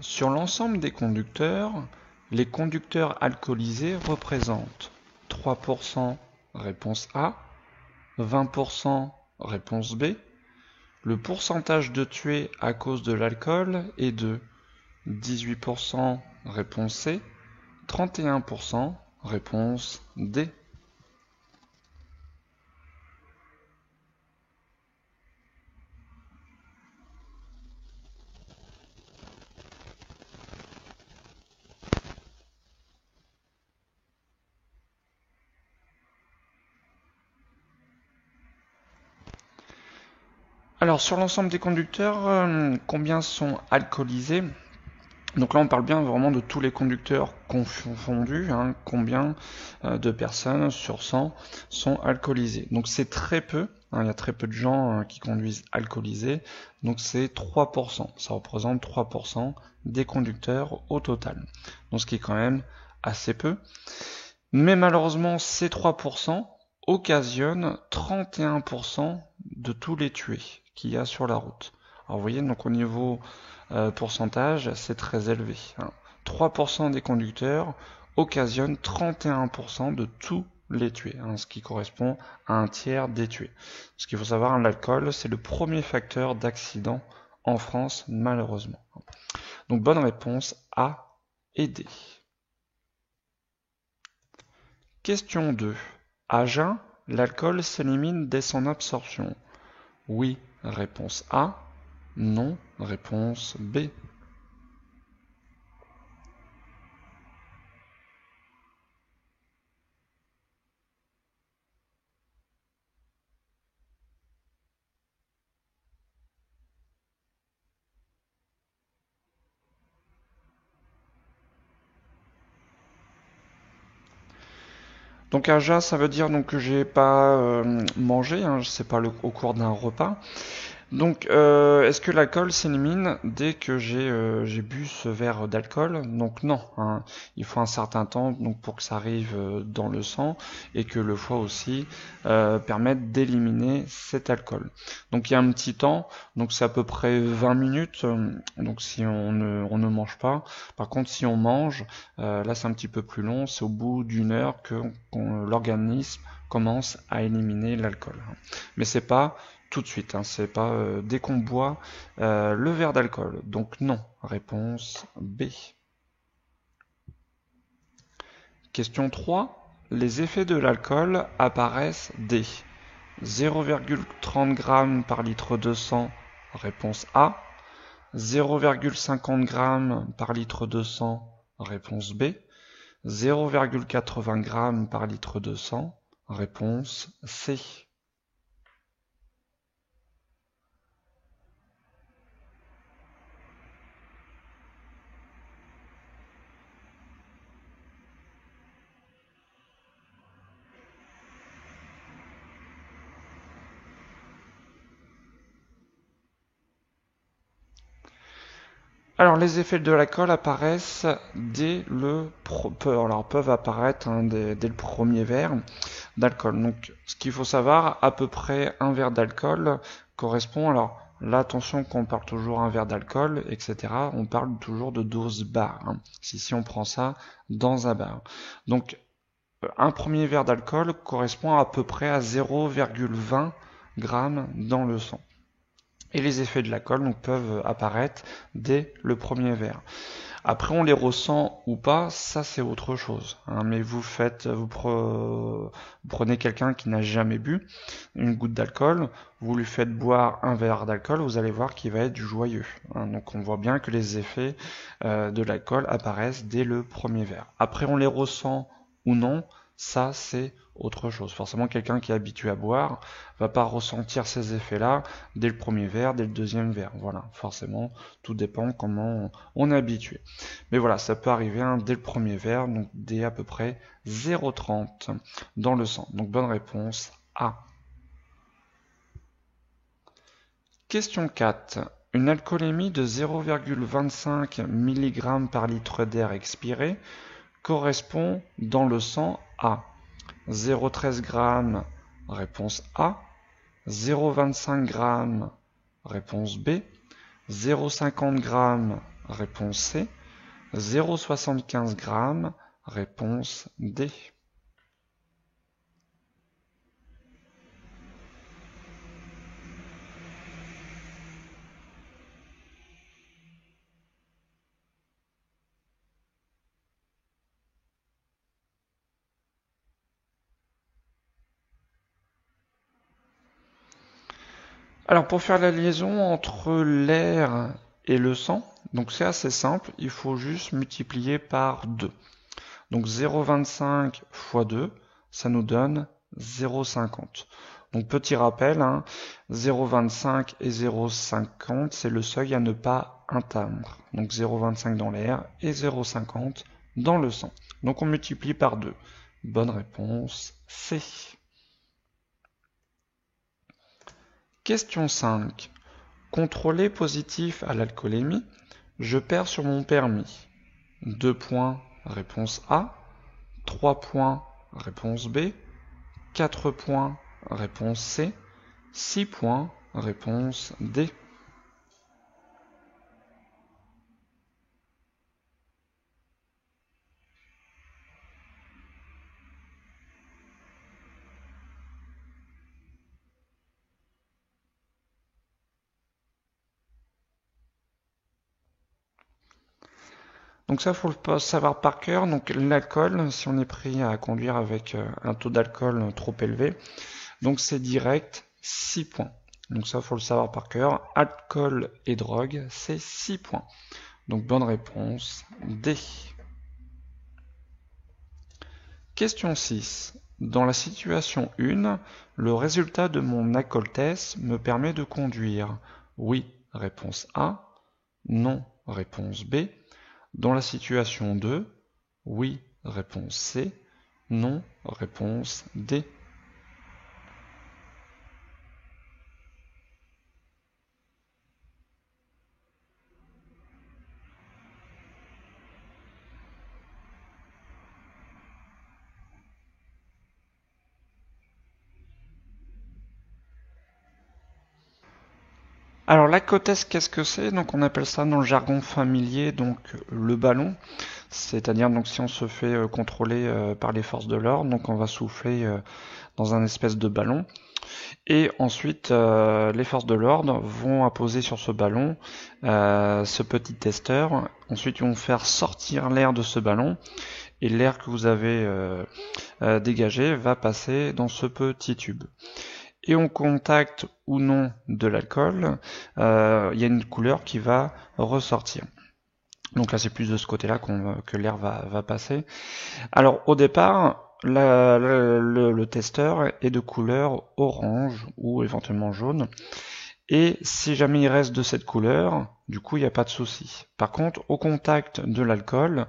Sur l'ensemble des conducteurs, les conducteurs alcoolisés représentent 3% réponse A, 20% réponse B. Le pourcentage de tués à cause de l'alcool est de 18% réponse C, 31% réponse D. Alors sur l'ensemble des conducteurs, combien sont alcoolisés? Donc là on parle bien vraiment de tous les conducteurs confondus, combien de personnes sur 100 sont alcoolisées. Donc c'est très peu, il y a très peu de gens qui conduisent alcoolisés, donc c'est 3%, ça représente 3% des conducteurs au total. Donc ce qui est quand même assez peu. Mais malheureusement ces 3% occasionnent 31% de tous les tués qu'il y a sur la route. Alors vous voyez, donc au niveau pourcentage, c'est très élevé. 3% des conducteurs occasionnent 31% de tous les tués, ce qui correspond à un tiers des tués. Ce qu'il faut savoir, l'alcool, c'est le premier facteur d'accident en France, malheureusement. Donc bonne réponse A et D. Question 2. À jeun, l'alcool s'élimine dès son absorption. Oui, réponse A. Non, réponse B. Donc à jeun, ça veut dire donc que j'ai pas mangé, c'est pas au cours d'un repas. Donc, est-ce que l'alcool s'élimine dès que j'ai bu ce verre d'alcool? Donc non, il faut un certain temps donc pour que ça arrive dans le sang et que le foie aussi permette d'éliminer cet alcool. Donc il y a un petit temps, donc c'est à peu près 20 minutes. Donc si on ne mange pas. Par contre, si on mange, là c'est un petit peu plus long. C'est au bout d'une heure que l'organisme commence à éliminer l'alcool. Mais c'est pas tout de suite, c'est pas dès qu'on boit le verre d'alcool. Donc non, réponse B. Question 3. Les effets de l'alcool apparaissent dès 0,30 g par litre de sang, réponse A. 0,50 g par litre de sang, réponse B. 0,80 g par litre de sang, réponse C. Alors les effets de l'alcool apparaissent dès peuvent apparaître dès le premier verre d'alcool. Donc ce qu'il faut savoir, à peu près un verre d'alcool correspond, alors là attention qu'on parle toujours un verre d'alcool, etc. On parle toujours de dose bar, si on prend ça dans un bar. Donc un premier verre d'alcool correspond à peu près à 0,20 g dans le sang. Et les effets de l'alcool donc peuvent apparaître dès le premier verre. Après on les ressent ou pas, ça c'est autre chose. Mais vous prenez quelqu'un qui n'a jamais bu une goutte d'alcool, vous lui faites boire un verre d'alcool, vous allez voir qu'il va être joyeux. Donc on voit bien que les effets de l'alcool apparaissent dès le premier verre. Après on les ressent ou non, ça c'est autre chose. Forcément, quelqu'un qui est habitué à boire va pas ressentir ces effets-là dès le premier verre, dès le deuxième verre. Voilà, forcément, tout dépend comment on est habitué. Mais voilà, ça peut arriver dès le premier verre, donc dès à peu près 0,30 dans le sang. Donc bonne réponse A. Question 4. Une alcoolémie de 0,25 mg par litre d'air expiré correspond dans le sang à 0,13 g, réponse A, 0,25 g, réponse B, 0,50 g, réponse C. 0,75 g, réponse D. Alors pour faire la liaison entre l'air et le sang, donc c'est assez simple, il faut juste multiplier par 2. Donc 0,25 fois 2, ça nous donne 0,50. Donc petit rappel, 0,25 et 0,50, c'est le seuil à ne pas atteindre. Donc 0,25 dans l'air et 0,50 dans le sang. Donc on multiplie par 2. Bonne réponse, C. Question 5. Contrôlé positif à l'alcoolémie, je perds sur mon permis. 2 points, réponse A. 3 points, réponse B. 4 points, réponse C. 6 points, réponse D. Donc ça, faut le savoir par cœur. Donc l'alcool, si on est pris à conduire avec un taux d'alcool trop élevé, donc c'est direct 6 points. Donc ça, faut le savoir par cœur. Alcool et drogue, c'est 6 points. Donc bonne réponse, D. Question 6. Dans la situation 1, le résultat de mon alcool test me permet de conduire. Oui, réponse A. Non, réponse B. Dans la situation 2, oui, réponse C. Non, réponse D. Alors l'alcotest, qu'est-ce que c'est? Donc on appelle ça dans le jargon familier donc le ballon. C'est-à-dire donc si on se fait contrôler par les forces de l'ordre, donc on va souffler dans un espèce de ballon. Et ensuite, les forces de l'ordre vont apposer sur ce ballon ce petit testeur. Ensuite, ils vont faire sortir l'air de ce ballon. Et l'air que vous avez dégagé va passer dans ce petit tube. Et au contact ou non de l'alcool, il y a une couleur qui va ressortir. Donc là, c'est plus de ce côté-là que l'air va passer. Alors, au départ, le testeur est de couleur orange ou éventuellement jaune. Et si jamais il reste de cette couleur, du coup, il n'y a pas de souci. Par contre, au contact de l'alcool,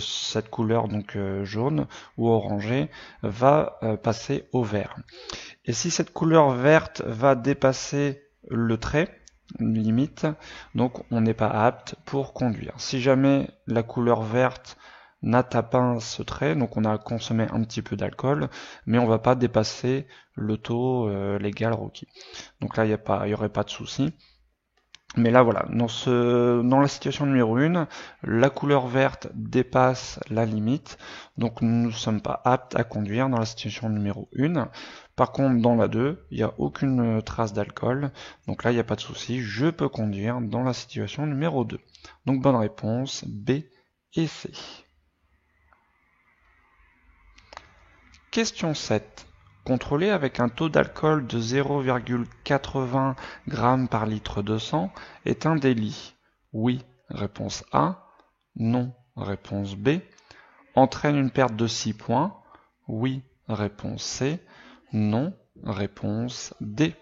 cette couleur donc jaune ou orangée va passer au vert. Et si cette couleur verte va dépasser le trait, limite, donc on n'est pas apte pour conduire. Si jamais la couleur verte n'atteint pas ce trait, donc on a consommé un petit peu d'alcool, mais on va pas dépasser le taux légal requis. Donc là, il y aurait pas de souci. Mais là, voilà, dans la situation numéro 1, la couleur verte dépasse la limite, donc nous ne sommes pas aptes à conduire dans la situation numéro 1. Par contre, dans la 2, il n'y a aucune trace d'alcool, donc là, il n'y a pas de souci, je peux conduire dans la situation numéro 2. Donc bonne réponse, B et C. Question 7. Contrôlé avec un taux d'alcool de 0,80 g par litre de sang est un délit. Oui, réponse A. Non, réponse B. Entraîne une perte de 6 points. Oui, réponse C. Non, réponse D.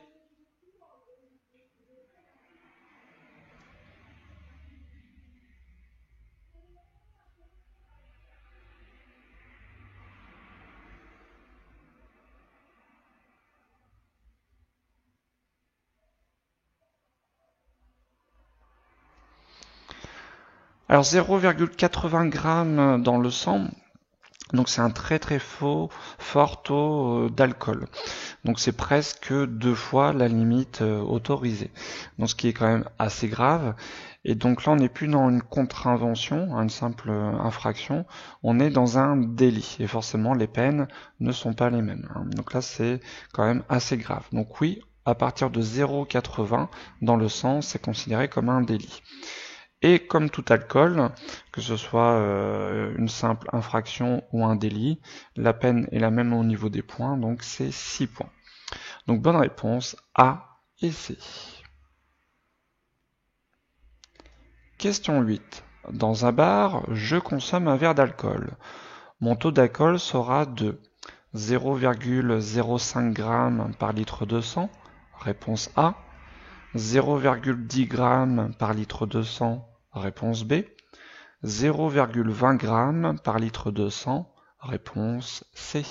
Alors 0,80 g dans le sang, Donc c'est un très très fort taux d'alcool. Donc c'est presque 2 fois la limite autorisée. Donc ce qui est quand même assez grave. Et donc là on n'est plus dans une contravention, une simple infraction, on est dans un délit. Et forcément les peines ne sont pas les mêmes. Donc là c'est quand même assez grave. Donc oui, à partir de 0,80 dans le sang, c'est considéré comme un délit. Et comme tout alcool, que ce soit une simple infraction ou un délit, la peine est la même au niveau des points, donc c'est 6 points. Donc bonne réponse A et C. Question 8. Dans un bar, je consomme un verre d'alcool. Mon taux d'alcool sera de 0,05 g par litre de sang, réponse A. 0,10 g par litre de sang, réponse B. 0,20 g par litre de sang, réponse C.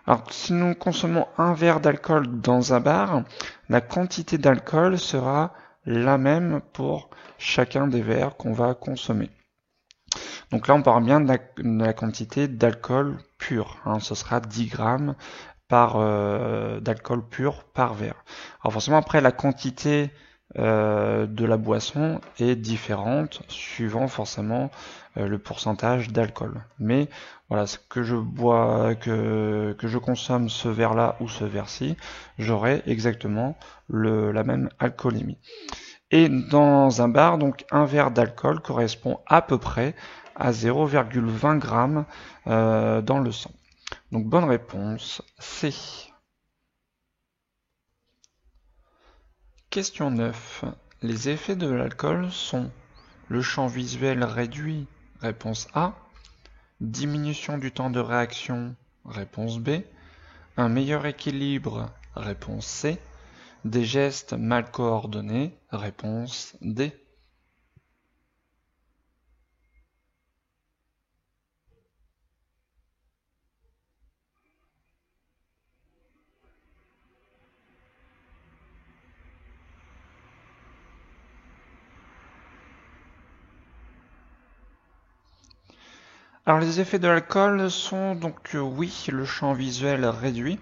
Alors, si nous consommons un verre d'alcool dans un bar, la quantité d'alcool sera la même pour chacun des verres qu'on va consommer. Donc là, on parle bien de la quantité d'alcool pur. Ce sera 10 grammes d'alcool pur par verre. Alors forcément, après, la quantité de la boisson est différente suivant forcément le pourcentage d'alcool. Mais voilà, ce que je bois, que je consomme ce verre-là ou ce verre-ci, j'aurai exactement la même alcoolémie. Et dans un bar, donc un verre d'alcool correspond à peu près à 0,20 g dans le sang. Donc bonne réponse C. Question 9. Les effets de l'alcool sont le champ visuel réduit, réponse A. Diminution du temps de réaction, réponse B. Un meilleur équilibre, réponse C. Des gestes mal coordonnés, réponse D. Alors les effets de l'alcool sont donc oui, le champ visuel réduit.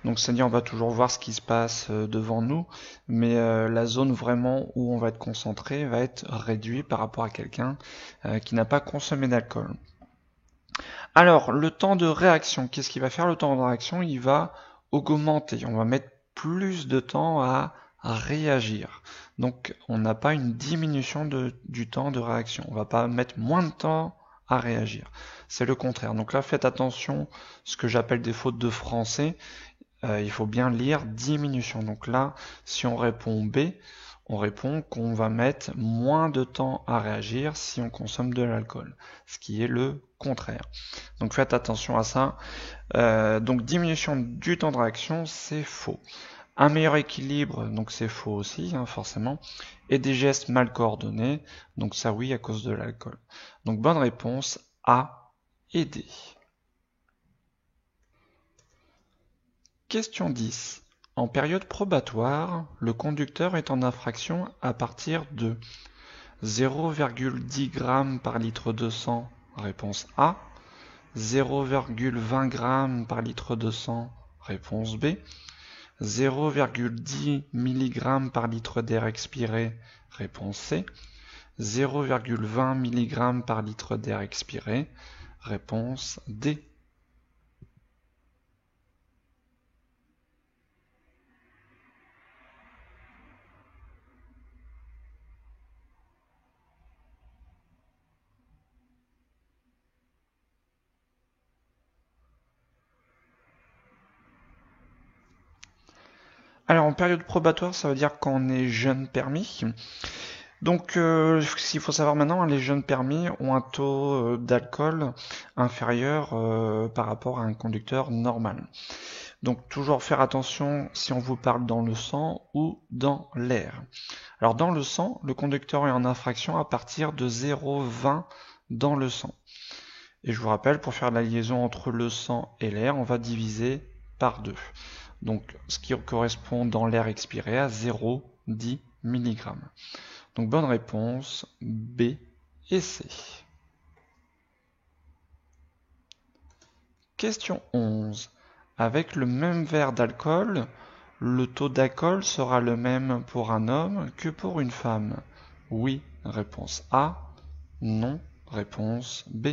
Donc c'est-à-dire on va toujours voir ce qui se passe devant nous, mais la zone vraiment où on va être concentré va être réduite par rapport à quelqu'un qui n'a pas consommé d'alcool. Alors le temps de réaction, qu'est-ce qu'il va faire? Le temps de réaction, il va augmenter. On va mettre plus de temps à réagir. Donc on n'a pas une diminution du temps de réaction. On va pas mettre moins de temps à réagir. C'est le contraire. Donc là, faites attention, ce que j'appelle des fautes de français, il faut bien lire diminution. Donc là, si on répond B, on répond qu'on va mettre moins de temps à réagir si on consomme de l'alcool, ce qui est le contraire. Donc faites attention à ça. Donc diminution du temps de réaction, c'est faux. Un meilleur équilibre, donc c'est faux aussi, forcément. Et des gestes mal coordonnés, donc ça oui à cause de l'alcool. Donc bonne réponse A et D. Question 10. En période probatoire, le conducteur est en infraction à partir de 0,10 g par litre de sang, réponse A. 0,20 g par litre de sang, réponse B. 0,10 mg par litre d'air expiré, réponse C. 0,20 mg par litre d'air expiré, réponse D. Alors en période probatoire, ça veut dire qu'on est jeune permis. Donc ce qu'il faut savoir maintenant, les jeunes permis ont un taux d'alcool inférieur par rapport à un conducteur normal. Donc toujours faire attention si on vous parle dans le sang ou dans l'air. Alors dans le sang, le conducteur est en infraction à partir de 0,20 dans le sang. Et je vous rappelle, pour faire la liaison entre le sang et l'air, on va diviser par 2. Donc ce qui correspond dans l'air expiré à 0,10 mg. Donc bonne réponse B et C. Question 11. Avec le même verre d'alcool, le taux d'alcool sera le même pour un homme que pour une femme. Oui, réponse A. Non, réponse B.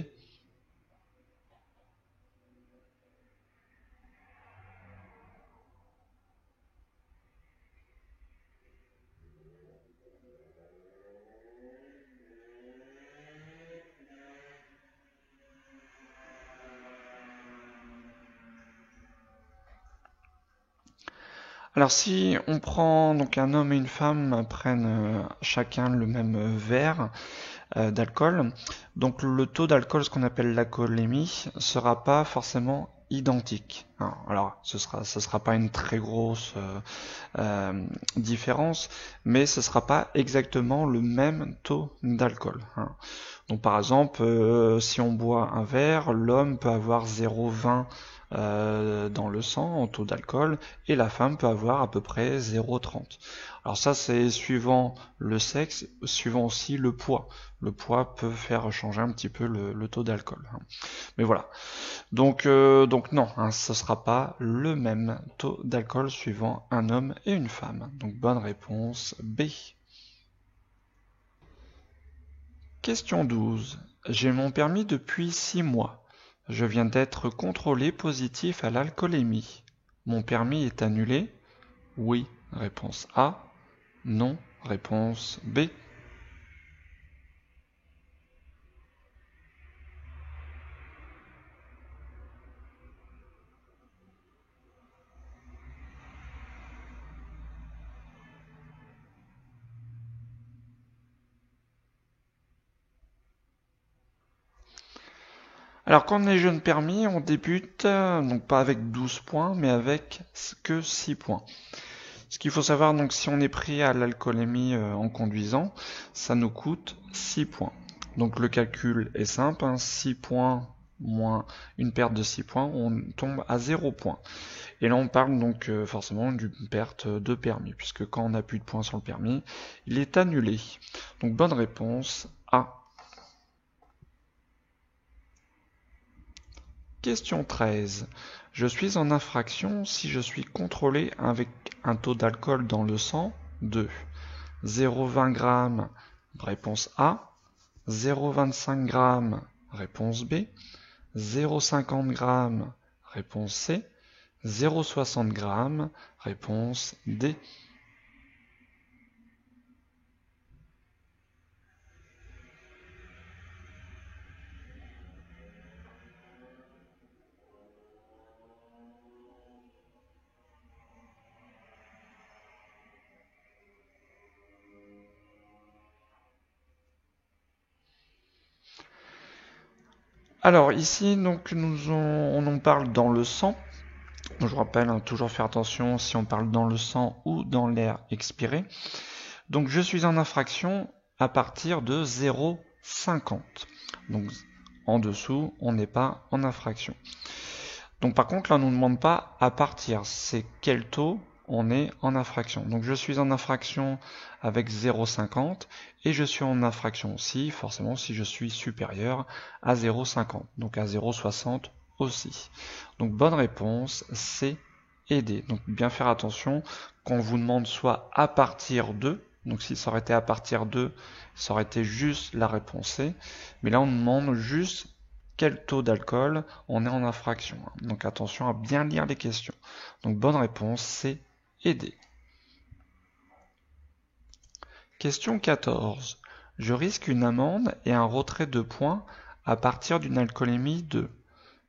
Alors si on prend donc un homme et une femme prennent chacun le même verre d'alcool, donc le taux d'alcool, ce qu'on appelle l'alcoolémie, sera pas forcément identique. Alors ce sera pas une très grosse différence, mais ce sera pas exactement le même taux d'alcool. Donc par exemple, si on boit un verre, l'homme peut avoir 0,20 dans le sang en taux d'alcool et la femme peut avoir à peu près 0,30. Alors ça c'est suivant le sexe, suivant aussi le poids. Le poids peut faire changer un petit peu le taux d'alcool. Mais voilà. Donc non, ce ne sera pas le même taux d'alcool suivant un homme et une femme. Donc bonne réponse B. Question 12. J'ai mon permis depuis 6 mois. Je viens d'être contrôlé positif à l'alcoolémie. Mon permis est annulé? Oui, réponse A. Non, réponse B. Alors quand on est jeune permis, on débute, donc pas avec 12 points, mais avec que 6 points. Ce qu'il faut savoir, donc si on est pris à l'alcoolémie en conduisant, ça nous coûte 6 points. Donc le calcul est simple, 6 points moins une perte de 6 points, on tombe à 0 points. Et là on parle donc forcément d'une perte de permis, puisque quand on n'a plus de points sur le permis, il est annulé. Donc bonne réponse A. Question 13. Je suis en infraction si je suis contrôlé avec un taux d'alcool dans le sang de 0,20 g, réponse A, 0,25 g, réponse B, 0,50 g, réponse C, 0,60 g, réponse D. Alors ici, donc, on en parle dans le sang. Je vous rappelle, toujours faire attention si on parle dans le sang ou dans l'air expiré. Donc je suis en infraction à partir de 0,50. Donc en dessous, on n'est pas en infraction. Donc par contre, là, on ne nous demande pas à partir. C'est quel taux on est en infraction. Donc je suis en infraction avec 0,50 et je suis en infraction aussi, forcément, si je suis supérieur à 0,50. Donc à 0,60 aussi. Donc bonne réponse, C et D. Donc bien faire attention qu'on vous demande soit à partir de, donc si ça aurait été à partir de, ça aurait été juste la réponse C, mais là on demande juste quel taux d'alcool on est en infraction. Donc attention à bien lire les questions. Donc bonne réponse C et D. Question 14. Je risque une amende et un retrait de points à partir d'une alcoolémie de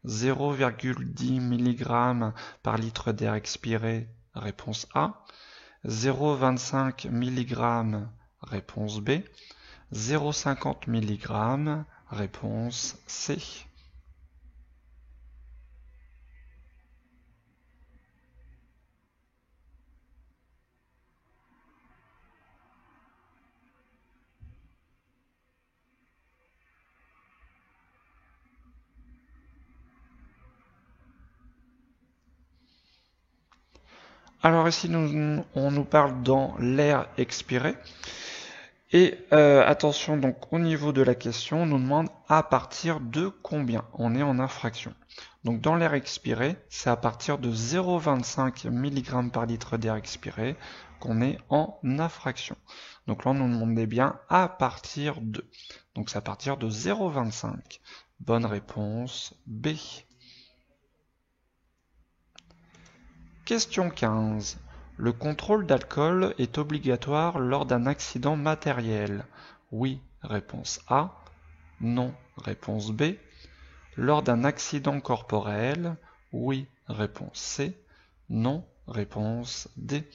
0,10 mg par litre d'air expiré, réponse A, 0,25 mg, réponse B, 0,50 mg, réponse C. Alors ici, on nous parle dans l'air expiré. Et attention, donc au niveau de la question, on nous demande à partir de combien? On est en infraction. Donc dans l'air expiré, c'est à partir de 0,25 mg par litre d'air expiré qu'on est en infraction. Donc là, on nous demandait bien à partir de. Donc c'est à partir de 0,25. Bonne réponse B. Question 15. Le contrôle d'alcool est obligatoire lors d'un accident matériel. Oui, réponse A. Non, réponse B. Lors d'un accident corporel. Oui, réponse C. Non, réponse D.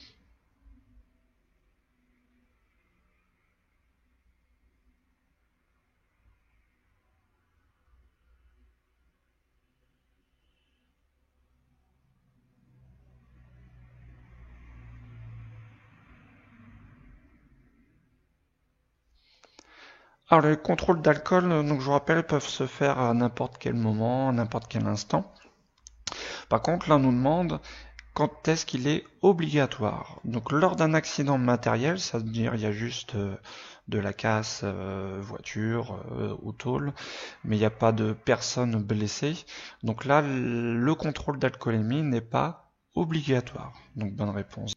Alors les contrôles d'alcool, donc je vous rappelle, peuvent se faire à n'importe quel moment, à n'importe quel instant. Par contre, là on nous demande quand est-ce qu'il est obligatoire. Donc lors d'un accident matériel, ça veut dire il y a juste de la casse, voiture ou tôle, mais il n'y a pas de personnes blessées. Donc là, le contrôle d'alcoolémie n'est pas obligatoire. Donc bonne réponse.